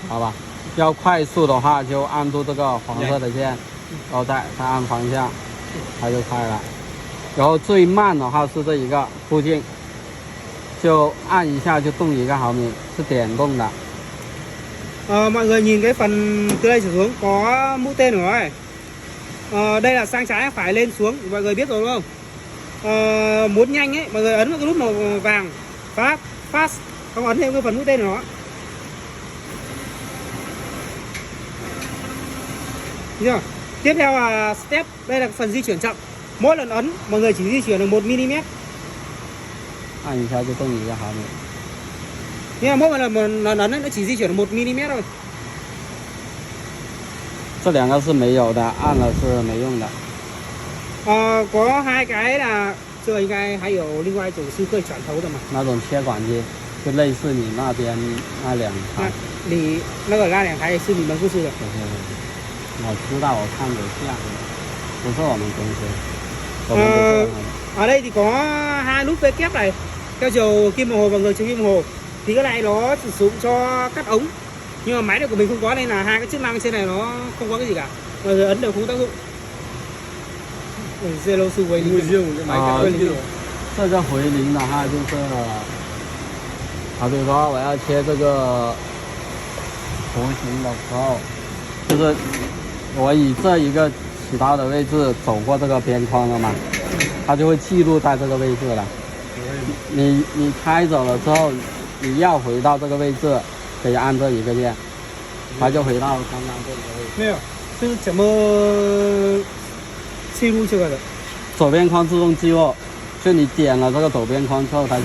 好吧？要快速的话就按住这个黄色的键，然后再按方向，它就开了。然后最慢的话是这一个附近，就按一下就动1个毫米，是点动的。Mọi người nhìn cái phần từ đây trở xuống có mũi tên của nó này. Đây là sang trái phải lên xuống, mọi người biết rồi đúng không? Muốn nhanh ấy, mọi người ấn vào cái nút màu vàng fast, không ấn thêm cái phần mũi tên của nó. Chưa? Tiếp theo là step, đây là phần di chuyển chậm. Mỗi lần ấn mọi người chỉ di chuyển được 1 mm. 按一下就动1个毫米。Nhưng mà mỗi lần ấn ấy, nó chỉ di chuyển được 1 mm thôi. 这2个是没有的，按了是没用的。có 2cái là这应该还有另外一种是可以转头的嘛？那种切管机，就类似你那边那2台。你那个那2台是你们公司的？不是，我知道，我看有像，不是我们公司。我们不是。Ở đây thì có 2 nút V kép này, theo chiều kim đồng hồ và ngược chiều kim đồng hồ. Thì cái này nó sử dụng cho cắt ống. Nhưng mà máy này của mình không có nên là 2 cái chức năng trên này nó không có cái gì cả. Mọi người ấn đều không tác dụng. Zero 是为零。这个回零的话就是，好比说我要切这个图形的时候，就是我以这一个起刀的位置走过这个边框了嘛，它就会记录在这个位置了。你开走了之后，你要回到这个位置，可以按这一个键，它就回到刚刚这个位置。没有，这是怎么记录这个的？左边框自动记录，就你点了这个左边框之后，它就